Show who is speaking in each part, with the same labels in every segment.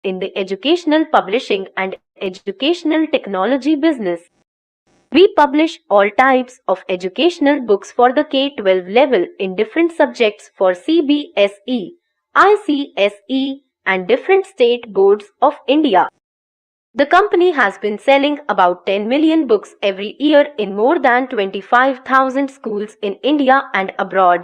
Speaker 1: in the educational publishing and educational technology business. We publish all types of educational books for the K-12 level in different subjects for CBSE, ICSE, and different state boards of India. The company has been selling about 10 million books every year in more than 25,000 schools in India and abroad.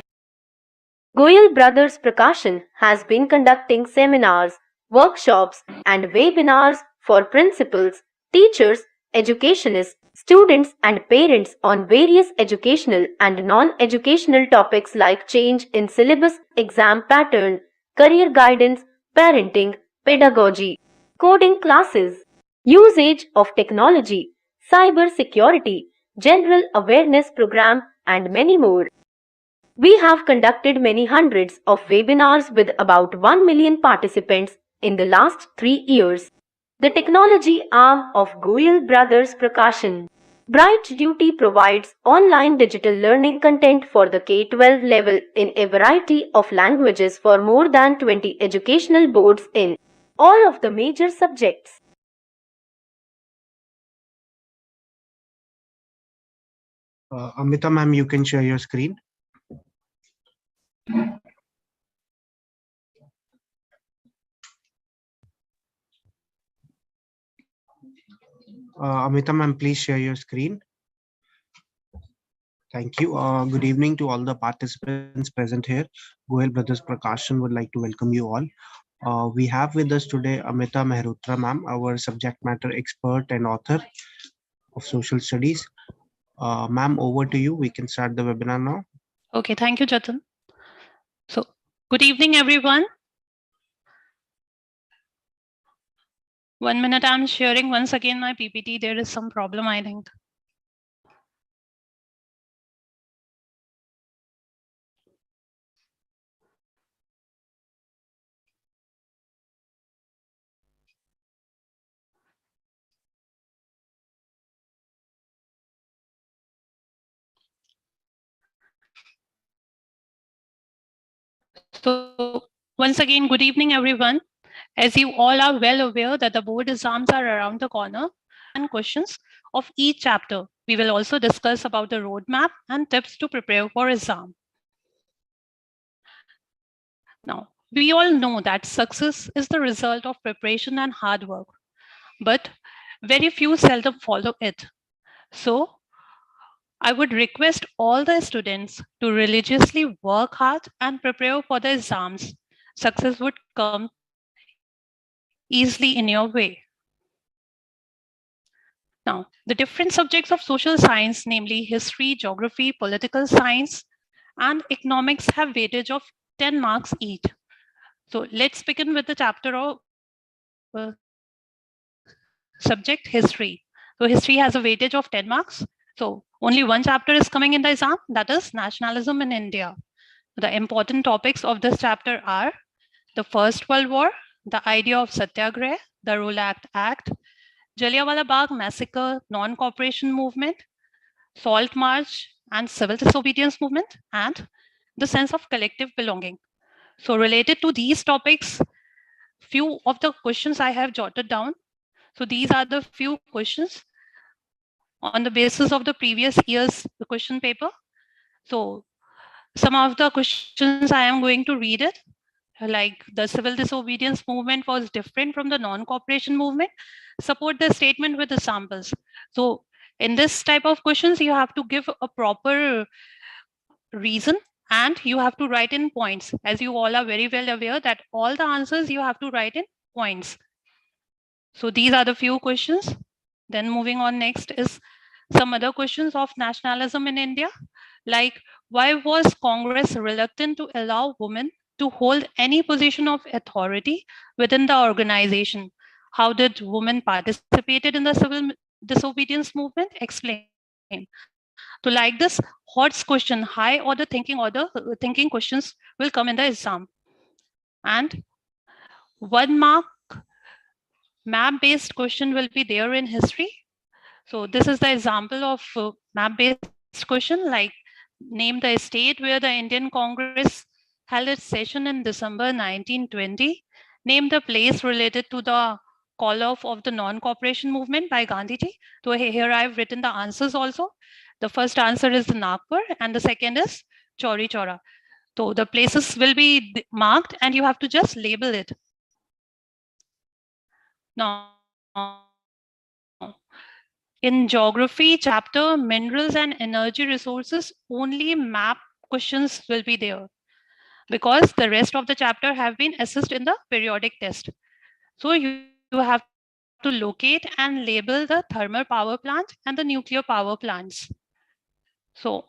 Speaker 1: Goyal Brothers Prakashan has been conducting seminars, workshops, and webinars for principals, teachers, educationists, students, and parents on various educational and non-educational topics like change in syllabus, exam pattern, career guidance, parenting, pedagogy, coding classes, usage of technology, cyber security, general awareness program, and many more. We have conducted many hundreds of webinars with about 1 million participants in the last 3 years. The technology arm of Goyal Brothers Prakashan. Bright Tutee provides online digital learning content for the K-12 level in a variety of languages for more than 20 educational boards in all of the major subjects.
Speaker 2: Amita ma'am, you can share your screen. Amita ma'am, please share your screen. Thank you. Good evening to all the participants present here. Goyal Brothers Prakashan would like to welcome you all. We have with us today Amita Mehrotra ma'am, our subject matter expert and author of social studies. Ma'am, over to you. We can start the webinar now.
Speaker 3: Okay, thank you, Jatin. So, good evening, everyone. 1 minute, I'm sharing once again my PPT. There is some problem, I think. So, once again, good evening, everyone. As you all are well aware that the board exams are around the corner and questions of each chapter. We will also discuss about the roadmap and tips to prepare for exam. Now, we all know that success is the result of preparation and hard work, but very few seldom follow it. So, I would request all the students to religiously work hard and prepare for the exams. Success would come easily in your way. Now, the different subjects of social science, namely history, geography, political science, and economics have weightage of 10 marks each. So let's begin with the chapter of subject history. So history has a weightage of 10 marks. So only one chapter is coming in the exam, that is nationalism in India. The important topics of this chapter are the First World War, the idea of Satyagraha, the Rolak Act, Jallianwala Bagh massacre, non-cooperation movement, Salt March and civil disobedience movement, and the sense of collective belonging. So related to these topics, few of the questions I have jotted down. So these are the few questions on the basis of the previous year's question paper. So some of the questions I am going to read it. Like the civil disobedience movement was different from the non-cooperation movement. Support the statement with the samples. So in this type of questions, you have to give a proper reason and you have to write in points. As you all are very well aware that all the answers you have to write in points. So these are the few questions. Then moving on, next is some other questions of nationalism in India. Like, why was Congress reluctant to allow women to hold any position of authority within the organization? How did women participated in the civil disobedience movement? Explain. So like this HOTS question, high order thinking questions will come in the exam. And 1 mark map-based question will be there in history. So this is the example of map-based question, like name the state where the Indian Congress held its session in December 1920. Name the place related to the call-off of the non-cooperation movement by Gandhiji. So here I've written the answers also. The first answer is the Nagpur and the second is Chauri Chaura. So the places will be marked and you have to just label it. Now, in geography chapter, minerals and energy resources, only map questions will be there because the rest of the chapter have been assessed in the periodic test. So you have to locate and label the thermal power plant and the nuclear power plants. So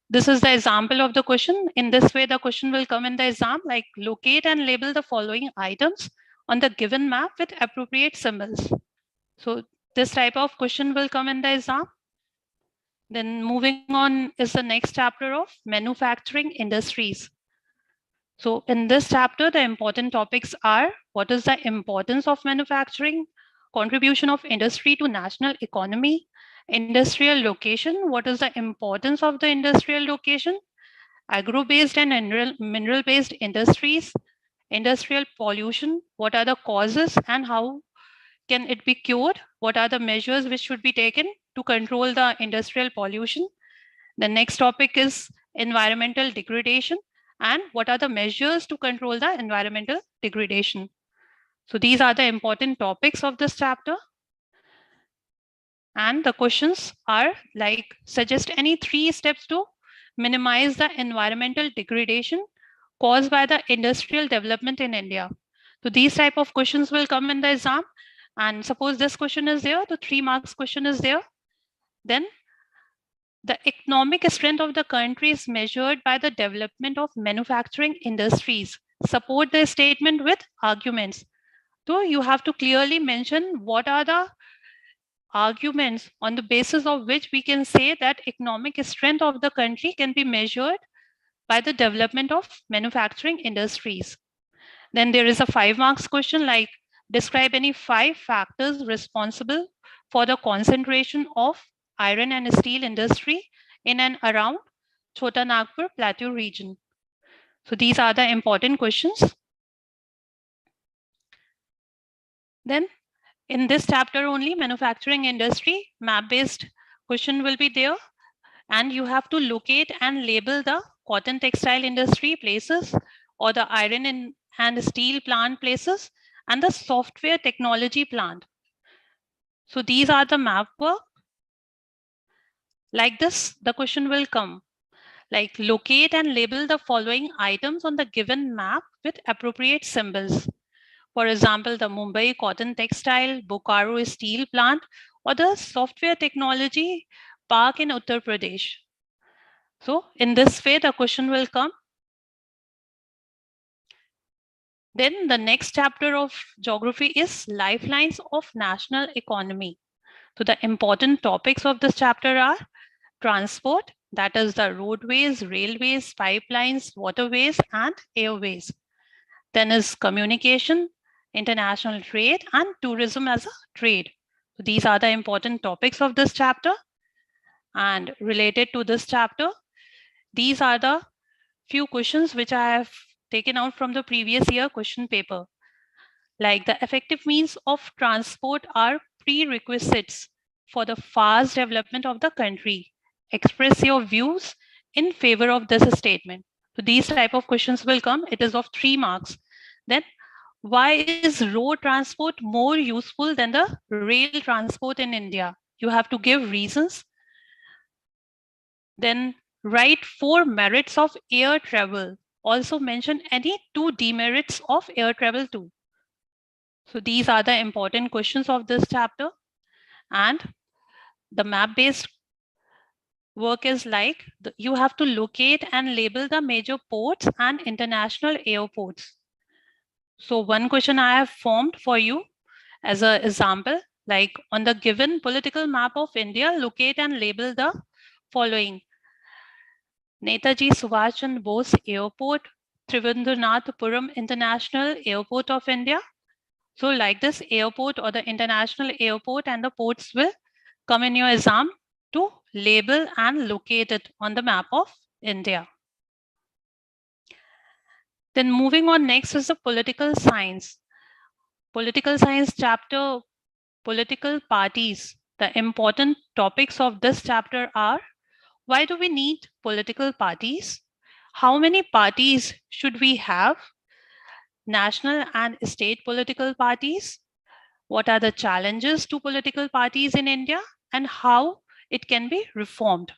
Speaker 3: this is the example of the question. In this way, the question will come in the exam, like locate and label the following items on the given map with appropriate symbols. So this type of question will come in the exam. Then moving on is the next chapter of manufacturing industries. So in this chapter, the important topics are what is the importance of manufacturing, contribution of industry to national economy, industrial location, what is the importance of the industrial location, agro-based and mineral-based industries, industrial pollution, what are the causes and how can it be cured, what are the measures which should be taken to control the industrial pollution. The next topic is environmental degradation and what are the measures to control the environmental degradation. So these are the important topics of this chapter. And the questions are like, suggest any 3 steps to minimize the environmental degradation caused by the industrial development in India. So these type of questions will come in the exam. And suppose this question is there, the 3 marks question is there, then the economic strength of the country is measured by the development of manufacturing industries. Support the statement with arguments. So you have to clearly mention what are the arguments on the basis of which we can say that economic strength of the country can be measured by the development of manufacturing industries. Then there is a 5 marks question like describe any 5 factors responsible for the concentration of iron and steel industry in and around Chota Nagpur Plateau region. So these are the important questions. Then in this chapter only, manufacturing industry, map-based question will be there. And you have to locate and label the cotton textile industry places or the iron and steel plant places and the software technology plant. So these are the map work. Like this, the question will come. Like locate and label the following items on the given map with appropriate symbols. For example, the Mumbai cotton textile, Bokaro steel plant, or the software technology park in Uttar Pradesh. So in this way, the question will come. Then the next chapter of geography is lifelines of national economy. So the important topics of this chapter are transport, that is the roadways, railways, pipelines, waterways, and airways. Then is communication, international trade, and tourism as a trade. So these are the important topics of this chapter. And related to this chapter, these are the few questions which I have taken out from the previous year question paper. Like the effective means of transport are prerequisites for the fast development of the country. Express your views in favor of this statement. So these type of questions will come. It is of 3 marks. Then why is road transport more useful than the rail transport in India? You have to give reasons. Then write 4 merits of air travel. Also mention any 2 demerits of air travel too. So these are the important questions of this chapter. And the map-based work is like you have to locate and label the major ports and international airports. So one question I have formed for you as an example, like on the given political map of India, locate and label the following: Netaji Subhash Chandra Bose Airport, Trivandrum International Airport of India. So like this airport or the international airport and the ports will come in your exam to label and locate it on the map of India. Then moving on, next is the political science. Political science chapter, political parties. The important topics of this chapter are: why do we need political parties? How many parties should we have? National and state political parties. What are the challenges to political parties in India and how it can be reformed?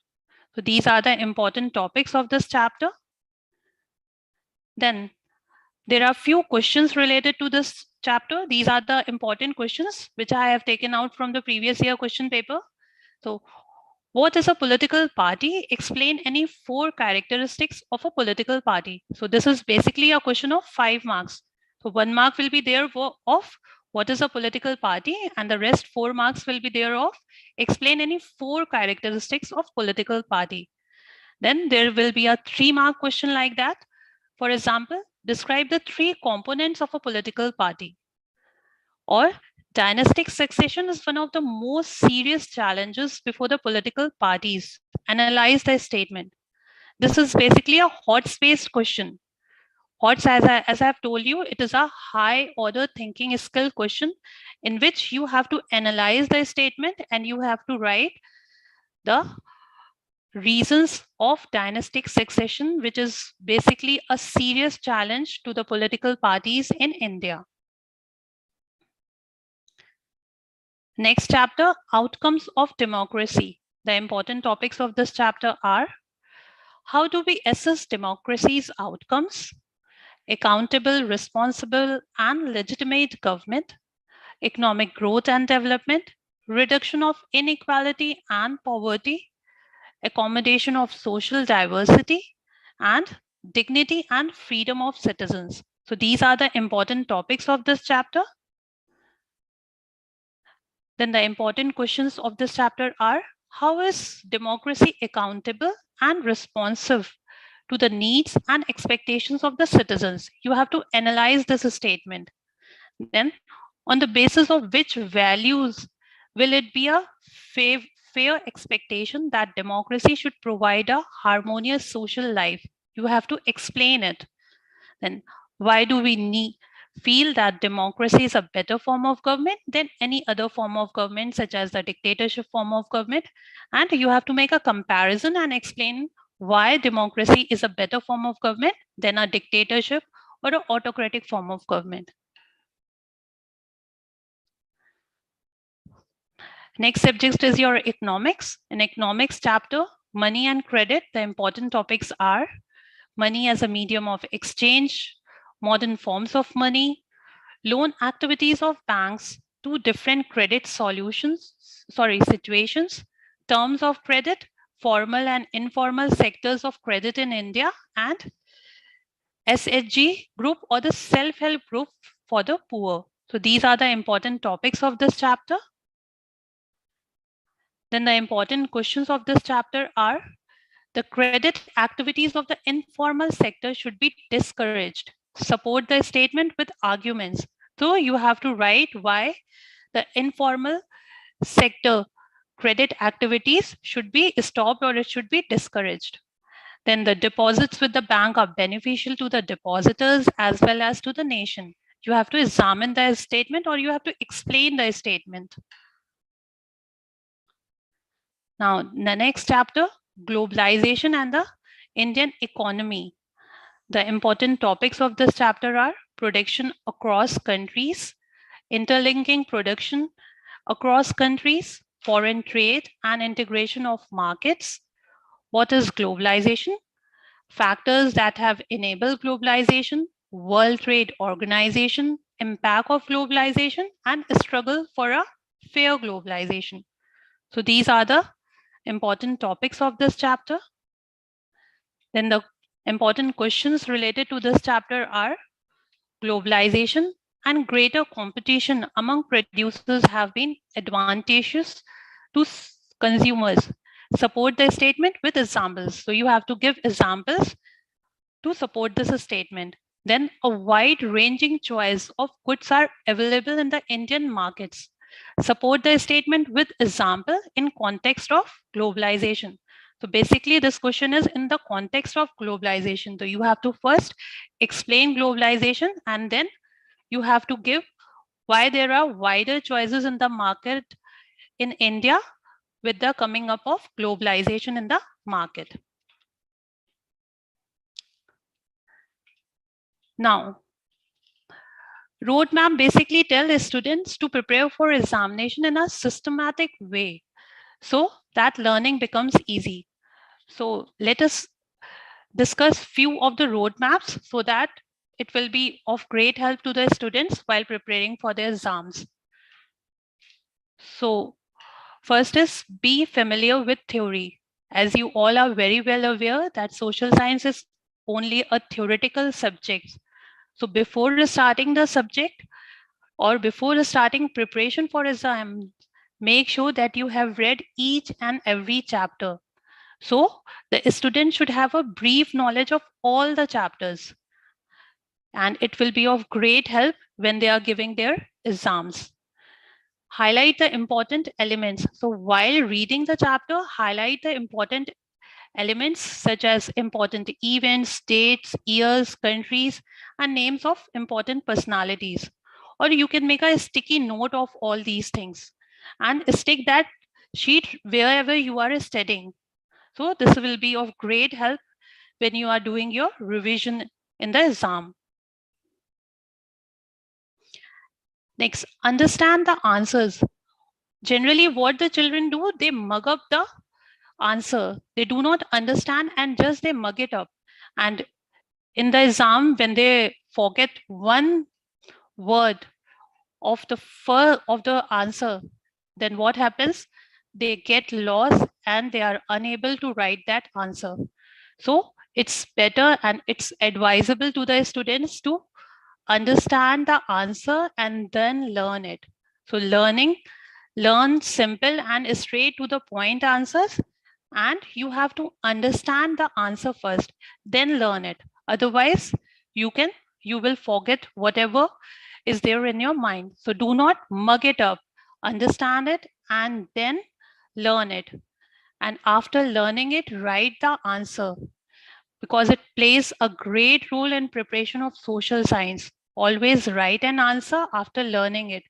Speaker 3: So these are the important topics of this chapter. Then there are few questions related to this chapter. These are the important questions which I have taken out from the previous year question paper. So what is a political party? Explain any 4 characteristics of a political party. So this is basically a question of 5 marks. So 1 mark will be there of what is a political party, and the rest 4 marks will be there of explain any 4 characteristics of political party. Then there will be a 3-mark question like that. For example, describe the 3 components of a political party. Or dynastic succession is one of the most serious challenges before the political parties. Analyze the statement. This is basically a hot space question. HOTS, as I've told you, it is a high order thinking skill question in which you have to analyze the statement and you have to write the reasons of dynastic succession, which is basically a serious challenge to the political parties in India. Next chapter, outcomes of democracy. The important topics of this chapter are: how do we assess democracy's outcomes? Accountable, responsible, and legitimate government, economic growth and development, reduction of inequality and poverty, accommodation of social diversity, and dignity and freedom of citizens. So these are the important topics of this chapter. Then the important questions of this chapter are: how is democracy accountable and responsive to the needs and expectations of the citizens? You have to analyze this statement. Then, on the basis of which values will it be a fair expectation that democracy should provide a harmonious social life? You have to explain it. Then, why do we feel that democracy is a better form of government than any other form of government, such as the dictatorship form of government? And you have to make a comparison and explain why democracy is a better form of government than a dictatorship or an autocratic form of government. Next subject is your economics. In economics chapter, money and credit, the important topics are money as a medium of exchange, modern forms of money, loan activities of banks to different credit situations, terms of credit, formal and informal sectors of credit in India, and SHG group or the self-help group for the poor. So these are the important topics of this chapter. Then the important questions of this chapter are: the credit activities of the informal sector should be discouraged. Support the statement with arguments. So you have to write why the informal sector credit activities should be stopped or it should be discouraged. Then the deposits with the bank are beneficial to the depositors as well as to the nation. You have to examine the statement or you have to explain the statement. Now, the next chapter, globalization and the Indian economy. The important topics of this chapter are production across countries, interlinking production across countries, foreign trade and integration of markets. What is globalization? Factors that have enabled globalization, World Trade Organization, impact of globalization, and struggle for a fair globalization. So these are the important topics of this chapter. Then the important questions related to this chapter are: globalization and greater competition among producers have been advantageous to consumers. Support the statement with examples. So you have to give examples to support this statement. Then a wide ranging choice of goods are available in the Indian markets. Support the statement with example in context of globalization. So basically this question is in the context of globalization. So you have to first explain globalization, and then you have to give why there are wider choices in the market in India with the coming up of globalization in the market. Now, roadmap basically tells students to prepare for examination in a systematic way so that learning becomes easy. So let us discuss few of the roadmaps so that it will be of great help to the students while preparing for their exams. So first is be familiar with theory. As you all are very well aware that social science is only a theoretical subject. So before starting the subject or before starting preparation for exam, make sure that you have read each and every chapter. So the student should have a brief knowledge of all the chapters, and it will be of great help when they are giving their exams. Highlight the important elements. So while reading the chapter, highlight the important elements such as important events, dates, years, countries, and names of important personalities. Or you can make a sticky note of all these things and stick that sheet wherever you are studying. So this will be of great help when you are doing your revision in the exam. Next, understand the answers. Generally, what the children do, they mug up the answer. They do not understand and just they mug it up. And in the exam, when they forget one word of the answer, then what happens? They get lost and they are unable to write that answer. So it's better and it's advisable to the students to understand the answer and then learn it. So learn simple and straight to the point answers, and you have to understand the answer first, then learn it. Otherwise, you will forget whatever is there in your mind. So do not mug it up. Understand it and then learn it. And after learning it, write the answer, because it plays a great role in preparation of social science. Always write an answer after learning it.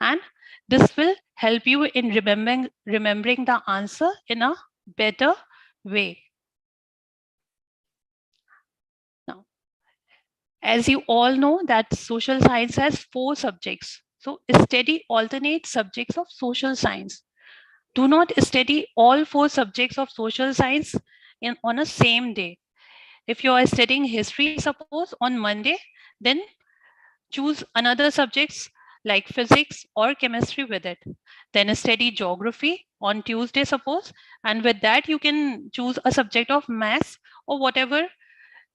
Speaker 3: And this will help you in remembering the answer in a better way. Now, as you all know that social science has 4 subjects. So study alternate subjects of social science. Do not study all 4 subjects of social science on a same day. If you are studying history, suppose on Monday, then choose another subjects like physics or chemistry with it. Then study geography on Tuesday, suppose, and with that you can choose a subject of maths or whatever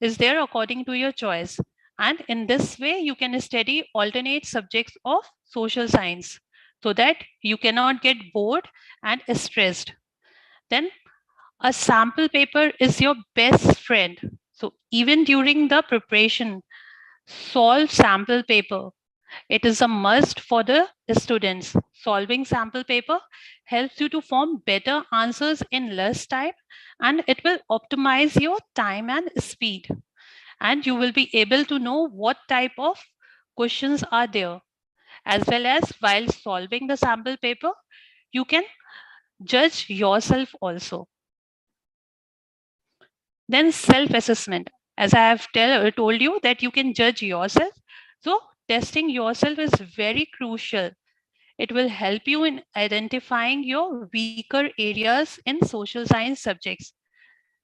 Speaker 3: is there according to your choice. And in this way, you can study alternate subjects of social science so that you cannot get bored and stressed. Then a sample paper is your best friend. So even during the preparation, solve sample paper. It is a must for the students. Solving sample paper helps you to form better answers in less time, and it will optimize your time and speed. And you will be able to know what type of questions are there. As well as while solving the sample paper, you can judge yourself also. Then self-assessment. As I have told you that you can judge yourself. So testing yourself is very crucial. It will help you in identifying your weaker areas in social science subjects.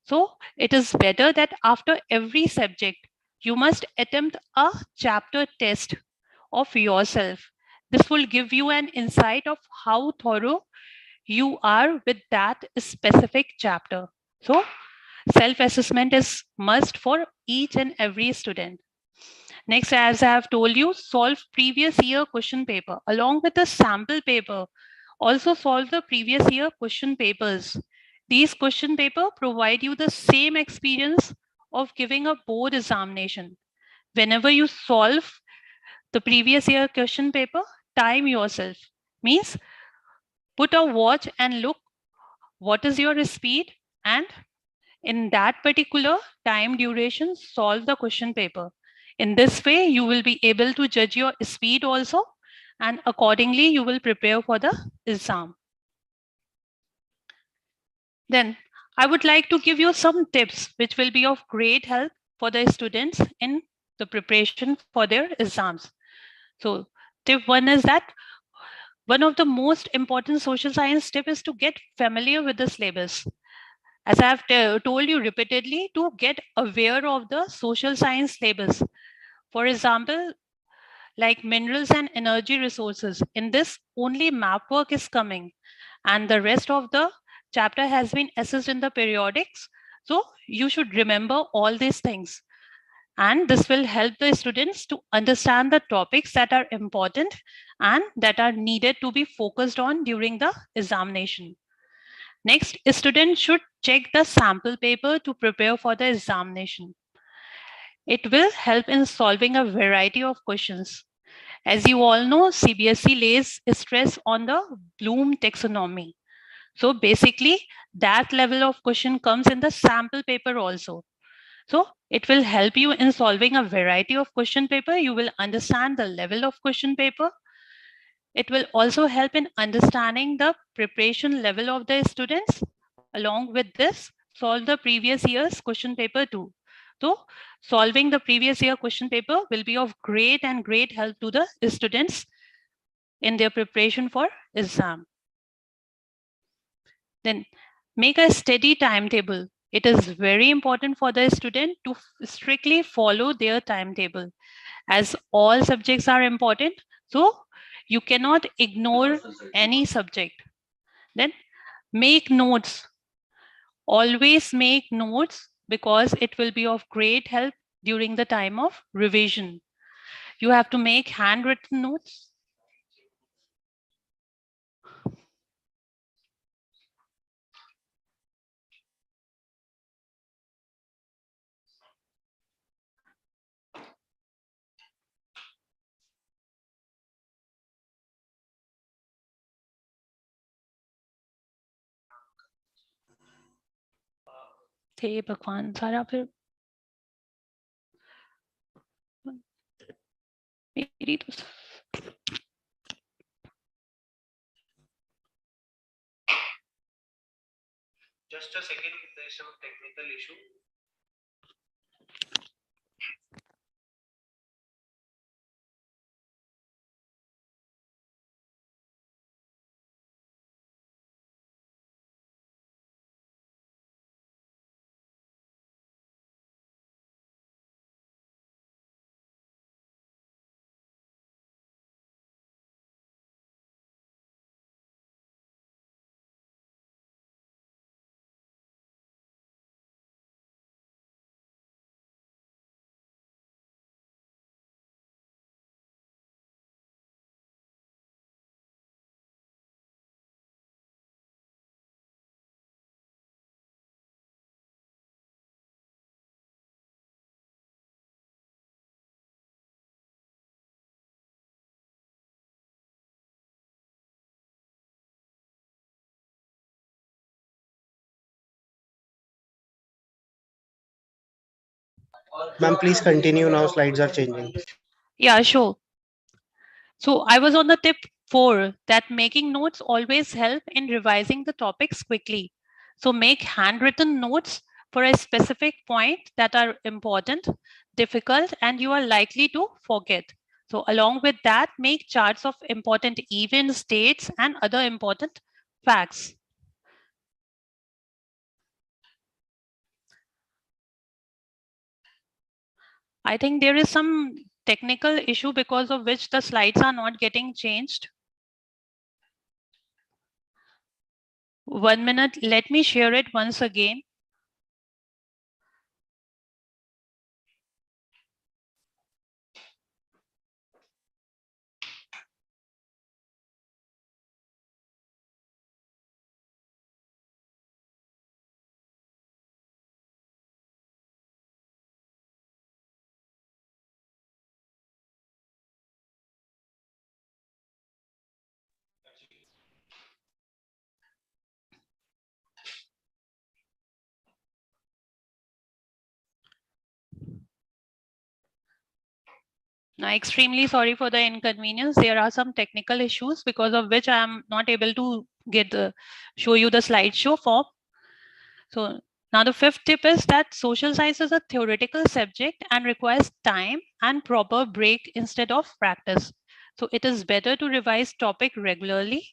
Speaker 3: So it is better that after every subject, you must attempt a chapter test of yourself. This will give you an insight of how thorough you are with that specific chapter. So self-assessment is must for each and every student. Next, as I have told you, solve previous year question paper along with the sample paper. Also solve the previous year question papers. These question paper provide you the same experience of giving a board examination. Whenever you solve the previous year question paper, time yourself. Means put a watch and look what is your speed and in that particular time duration, solve the question paper. In this way, you will be able to judge your speed also, and accordingly, you will prepare for the exam. Then I would like to give you some tips which will be of great help for the students in the preparation for their exams. So tip one is that one of the most important social science tip is to get familiar with the syllabus. As I have told you repeatedly, to get aware of the social science syllabus. For example, like minerals and energy resources. In this, only map work is coming, and the rest of the chapter has been assessed in the periodics. So you should remember all these things. And this will help the students to understand the topics that are important and that are needed to be focused on during the examination. Next, students should check the sample paper to prepare for the examination. It will help in solving a variety of questions. As you all know, CBSE lays stress on the Bloom taxonomy. So basically, that level of question comes in the sample paper also. So it will help you in solving a variety of question paper. You will understand the level of question paper. It will also help in understanding the preparation level of the students. Along with this, solve the previous year's question paper too. So solving the previous year question paper will be of great help to the students in their preparation for exam. Then make a steady timetable. It is very important for the student to strictly follow their timetable, as all subjects are important. So you cannot ignore any subject. Then make notes. Always make notes because it will be of great help during the time of revision. You have to make handwritten notes. थे भगवान सारा फिर मेरी तो
Speaker 2: Just a second, there is some technical issue. Ma'am, please continue now. Slides are changing.
Speaker 3: Yeah, sure. So I was on the tip 4 that making notes always help in revising the topics quickly. So make handwritten notes for a specific point that are important, difficult, and you are likely to forget. So along with that, make charts of important events, dates, and other important facts. I think there is some technical issue because of which the slides are not getting changed. 1 minute, let me share it once again. Now, extremely sorry for the inconvenience. There are some technical issues because of which I am not able to show you the slideshow form. So now the fifth tip is that social science is a theoretical subject and requires time and proper break instead of practice. So it is better to revise topic regularly.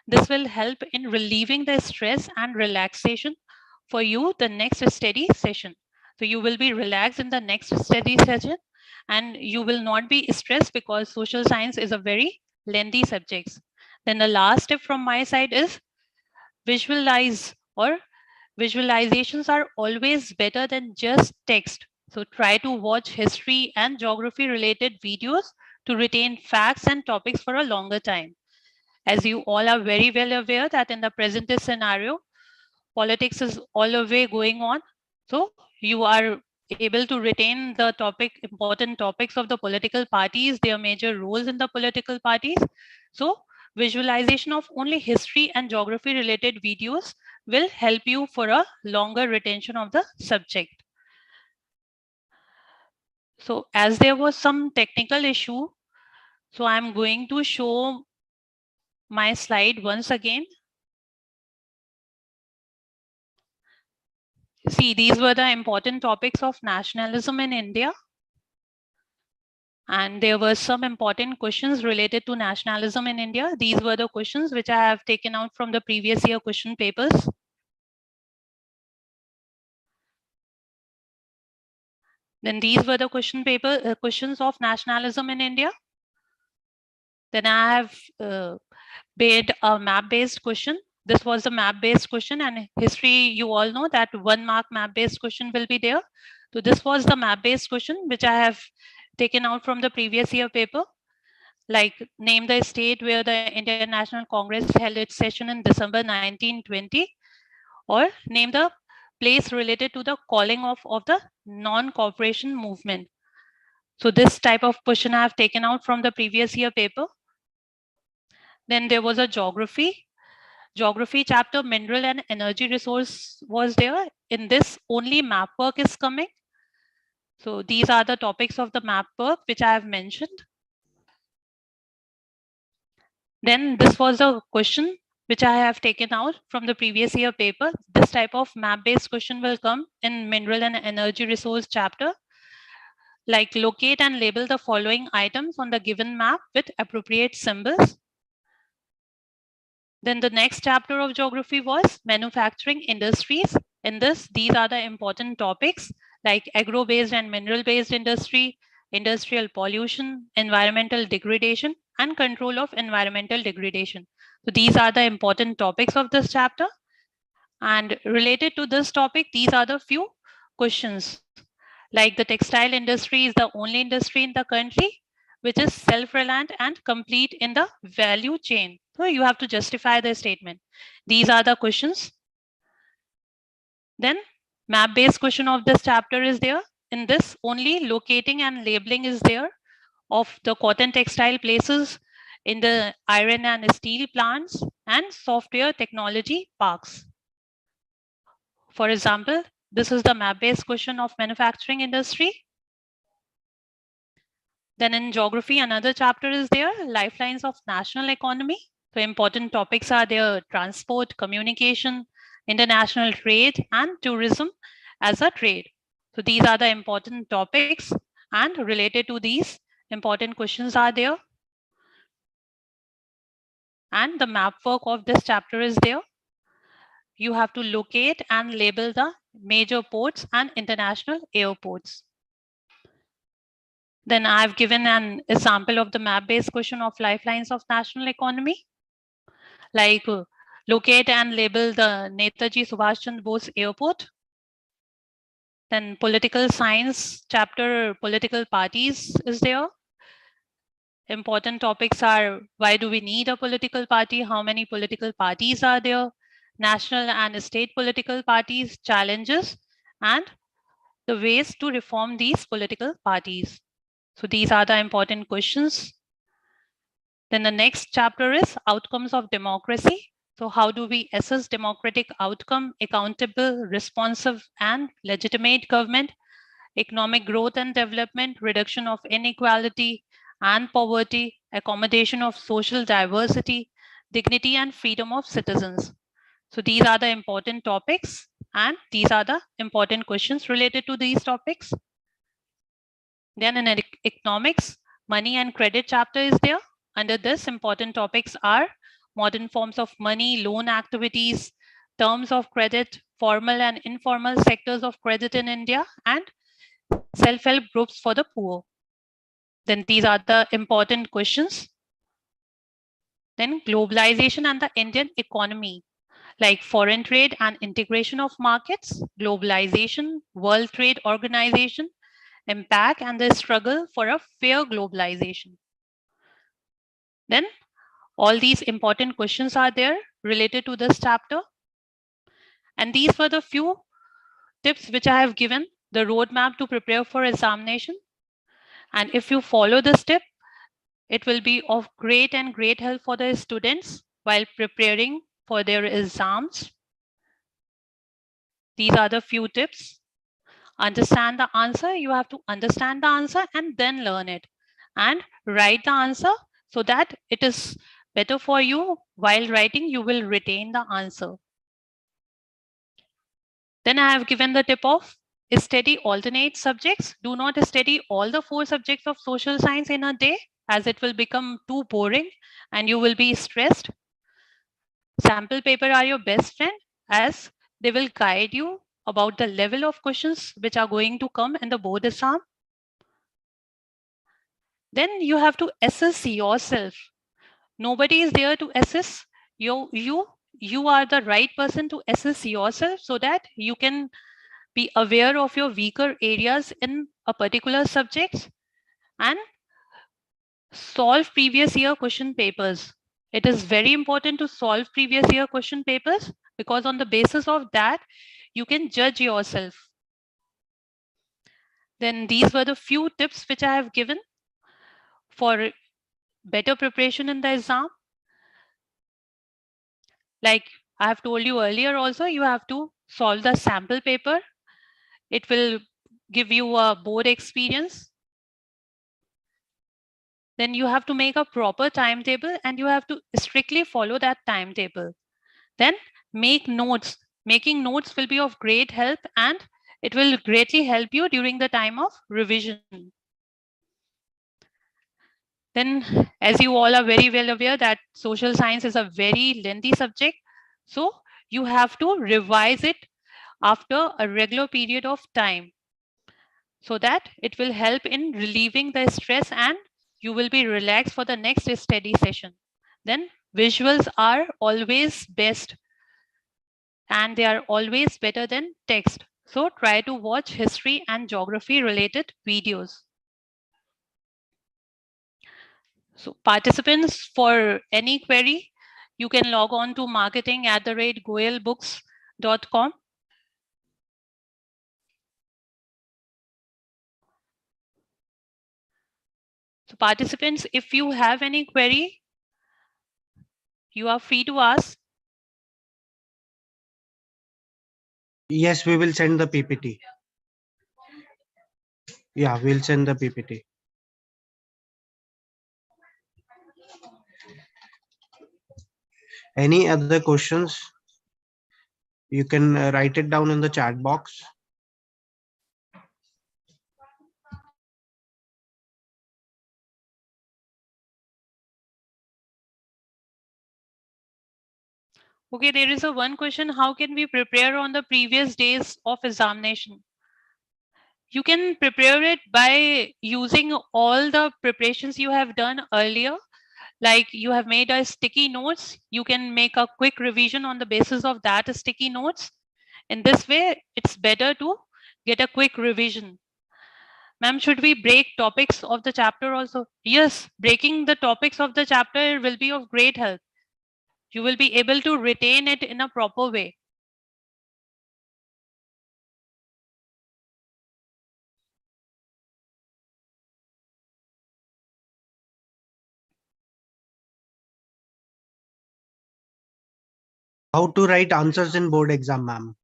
Speaker 3: This will help in relieving the stress and relaxation for you the next study session. So you will be relaxed in the next study session and you will not be stressed because social science is a very lengthy subject. Then the last tip from my side is visualize or visualizations are always better than just text. So try to watch history and geography related videos to retain facts and topics for a longer time. As you all are very well aware that in the present scenario, politics is all the way going on. So you are able to retain the important topics of the political parties, their major roles in the political parties. So visualization of only history and geography related videos will help you for a longer retention of the subject. So as there was some technical issue, so I'm going to show my slide once again. See, these were the important topics of nationalism in India. And there were some important questions related to nationalism in India. These were the questions which I have taken out from the previous year question papers. Then these were the questions of nationalism in India. Then I have made a map-based question. This was a map-based question, and history, you all know that 1 mark map-based question will be there. So this was the map-based question which I have taken out from the previous year paper. Like name the state where the Indian National Congress held its session in December 1920, or name the place related to the calling off of the non-cooperation movement. So this type of question I have taken out from the previous year paper. Then there was a geography. Geography chapter, mineral and energy resource was there. In this, only map work is coming. So these are the topics of the map work which I have mentioned. Then this was a question which I have taken out from the previous year paper. This type of map-based question will come in mineral and energy resource chapter. Like locate and label the following items on the given map with appropriate symbols. Then the next chapter of geography was manufacturing industries. In this, these are the important topics like agro-based and mineral-based industry, industrial pollution, environmental degradation, and control of environmental degradation. So these are the important topics of this chapter. And related to this topic, these are the few questions. Like the textile industry is the only industry in the country which is self-reliant and complete in the value chain. So you have to justify the statement. These are the questions. Then map-based question of this chapter is there. In this, only locating and labeling is there of the cotton textile places in the iron and steel plants and software technology parks. For example, this is the map-based question of manufacturing industry. Then in geography, another chapter is there, lifelines of national economy. So important topics are there, transport, communication, international trade, and tourism as a trade. So these are the important topics, and related to these, important questions are there. And the map work of this chapter is there. You have to locate and label the major ports and international airports. Then I've given an example of the map-based question of lifelines of national economy. Like locate and label the Netaji Subhash Chandra Bose Airport. Then political science chapter, political parties is there. Important topics are why do we need a political party? How many political parties are there? National and state political parties, challenges, and the ways to reform these political parties. So these are the important questions. Then the next chapter is outcomes of democracy. So how do we assess democratic outcome, accountable, responsive, and legitimate government? economic growth and development, reduction of inequality and poverty, accommodation of social diversity, dignity and freedom of citizens. So these are the important topics, and these are the important questions related to these topics. Then in economics, money and credit chapter is there. Under this, important topics are modern forms of money, loan activities, terms of credit, formal and informal sectors of credit in India, and self-help groups for the poor. Then these are the important questions. Then globalization and the Indian economy, like foreign trade and integration of markets, globalization, World Trade Organization, impact and the struggle for a fair globalization. Then all these important questions are there related to this chapter. And these were the few tips which I have given, the roadmap to prepare for examination. And if you follow this tip, it will be of great help for the students while preparing for their exams. These are the few tips. Understand the answer. You have to understand the answer and then learn it. And write the answer so that it is better for you. While writing, you will retain the answer. Then I have given the tip of study alternate subjects. Do not study all the 4 subjects of social science in a day, as it will become too boring and you will be stressed. Sample paper are your best friend, as they will guide you about the level of questions which are going to come in the board exam. Then you have to assess yourself. Nobody is there to assess you. You are the right person to assess yourself so that you can be aware of your weaker areas in a particular subject and solve previous year question papers. It is very important to solve previous year question papers, because on the basis of that, you can judge yourself. Then these were the few tips which I have given for better preparation in the exam. Like I have told you earlier also, you have to solve the sample paper. It will give you a board experience. Then you have to make a proper timetable and you have to strictly follow that timetable. Then make notes. Making notes will be of great help and it will greatly help you during the time of revision. Then, as you all are very well aware that social science is a very lengthy subject, so you have to revise it after a regular period of time, so that it will help in relieving the stress and you will be relaxed for the next study session. Then visuals are always best and they are always better than text. So try to watch history and geography related videos. So participants, for any query, you can log on to marketing@goelbooks.com. So participants, if you have any query, you are free to ask.
Speaker 2: Yes, we will send the PPT. Yeah, we'll send the PPT. Any other questions? You can write it down in the chat box.
Speaker 3: Okay, there is a one question: how can we prepare on the previous days of examination? You can prepare it by using all the preparations you have done earlier. Like you have made a sticky notes, you can make a quick revision on the basis of that sticky notes. In this way, it's better to get a quick revision. Ma'am, should we break topics of the chapter also? Yes, breaking the topics of the chapter will be of great help. You will be able to retain it in a proper way.
Speaker 2: How to write answers in board exam, ma'am?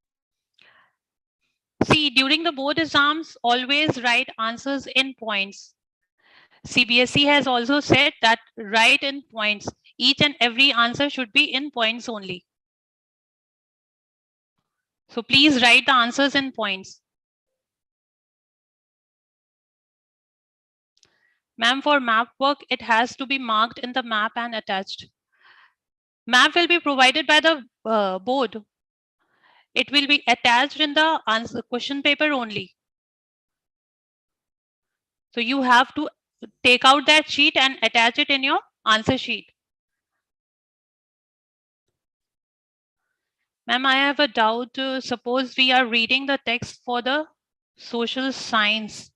Speaker 3: See, during the board exams, always write answers in points. CBSE has also said that write in points. Each and every answer should be in points only. So please write the answers in points. Ma'am, for map work, it has to be marked in the map and attached. Map will be provided by the board. It will be attached in the answer question paper only. So you have to take out that sheet and attach it in your answer sheet. Ma'am, I have a doubt. Suppose we are reading the text for the social science.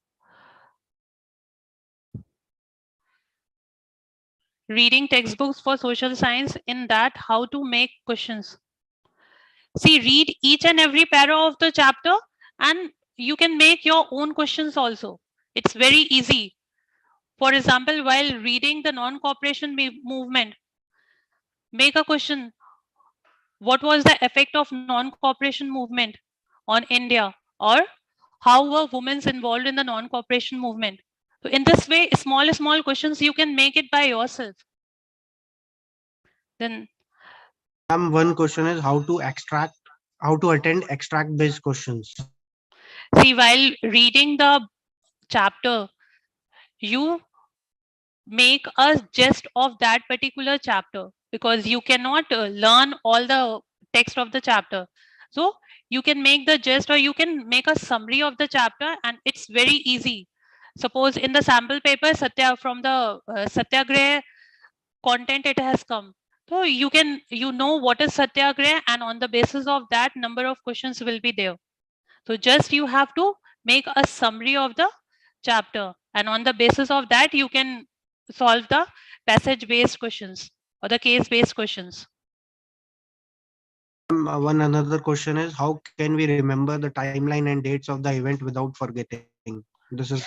Speaker 3: Reading textbooks for social science, in that how to make questions. See, read each and every para of the chapter and you can make your own questions also. It's very easy. For example, while reading the non-cooperation movement, make a question. What was the effect of non-cooperation movement on India? Or how were women involved in the non-cooperation movement? So in this way, small questions, you can make it by yourself. Then
Speaker 2: One question is how to attend extract based questions.
Speaker 3: see, while reading the chapter, you make a gist of that particular chapter, because you cannot learn all the text of the chapter. So you can make the gist or you can make a summary of the chapter, and it's very easy. Suppose in the sample paper, from the Satyagraha content it has come. So you know what is Satyagraha, and on the basis of that, number of questions will be there. So just you have to make a summary of the chapter, and on the basis of that, you can solve the passage based questions or the case based questions.
Speaker 2: One another question is how can we remember the timeline and dates of the event without forgetting? This is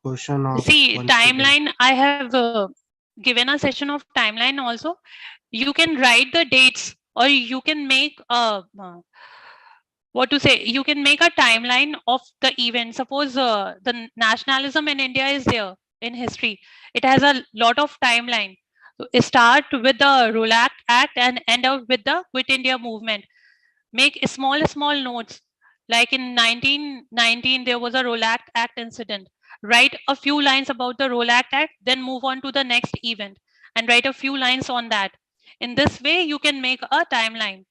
Speaker 2: question of
Speaker 3: See,
Speaker 2: one student.
Speaker 3: timeline, I have given a session of timeline also. You can write the dates, or you can make a what to say, you can make a timeline of the event. Suppose the nationalism in India is there in history. It has a lot of timeline. So start with the Rule Act and end up with the Quit India movement. Make small notes. Like in 1919, there was a Rule Act incident. Write a few lines about the Rule Act, then move on to the next event and write a few lines on that. In this way, you can make a timeline.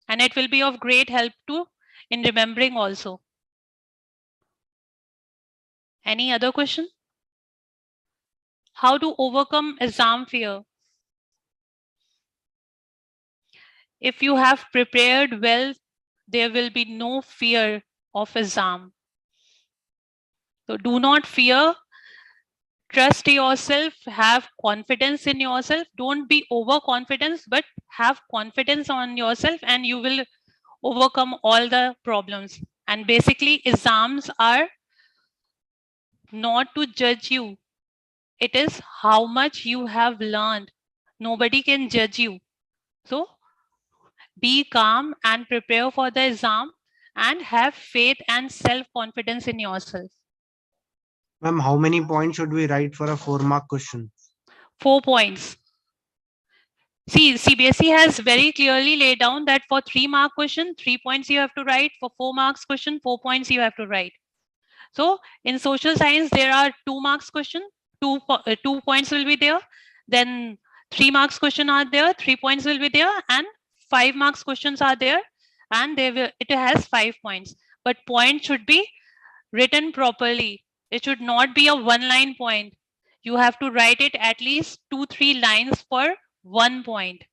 Speaker 3: And it will be of great help to in remembering also. Any other question? How to overcome exam fear? If you have prepared well, there will be no fear of exam. So do not fear. Trust yourself, have confidence in yourself. Don't be overconfident, but have confidence on yourself, and you will overcome all the problems. And basically, exams are not to judge you. It is how much you have learned. Nobody can judge you. So be calm and prepare for the exam and have faith and self-confidence in yourself.
Speaker 2: Ma'am, how many points should we write for a 4-mark question?
Speaker 3: 4 points. See, CBSE has very clearly laid down that for 3-mark question, 3 points you have to write. For 4 marks question, 4 points you have to write. So in social science, there are 2 marks question, 2 points will be there. Then 3 marks question are there, 3 points will be there, and 5 marks questions are there, and it has 5 points. But point should be written properly. It should not be a 1-line point. You have to write it at least 2-3 lines for 1 point.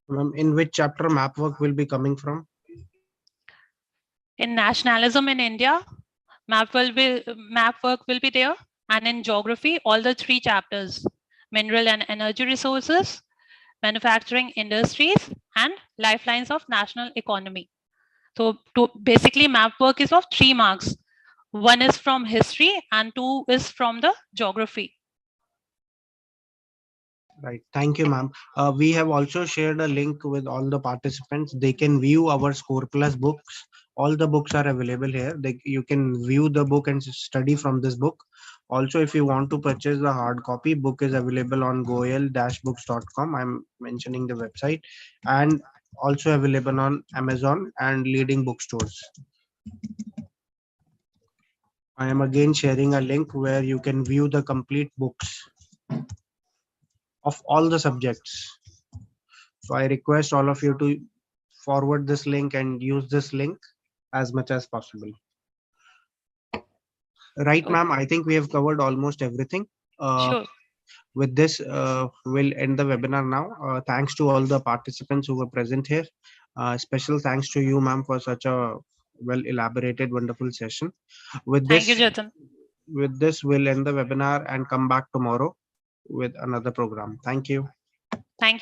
Speaker 2: Ma'am, in which chapter map work will be coming from?
Speaker 3: In nationalism in India, map work will be there, and in geography, all the 3 chapters: mineral and energy resources, manufacturing industries, and lifelines of national economy. So basically, map work is of 3 marks. 1 is from history and 2 is from the geography.
Speaker 2: Right. Thank you, ma'am. We have also shared a link with all the participants. They can view our Score Plus books. All the books are available here. You can view the book and study from this book. Also, if you want to purchase the hard copy, book is available on goel-books.com. I'm mentioning the website, and also available on Amazon and leading bookstores. I am again sharing a link where you can view the complete books of all the subjects. So I request all of you to forward this link and use this link as much as possible. Right,
Speaker 3: Oh,
Speaker 2: ma'am. I think we have covered almost everything.
Speaker 3: sure.
Speaker 2: With this, we'll end the webinar now. Thanks to all the participants who were present here. Special thanks to you, ma'am, for such a well elaborated, wonderful session. With
Speaker 3: Thank you,
Speaker 2: this,
Speaker 3: Jatin.
Speaker 2: we'll end the webinar and come back tomorrow with another program. Thank you.
Speaker 3: Thank you.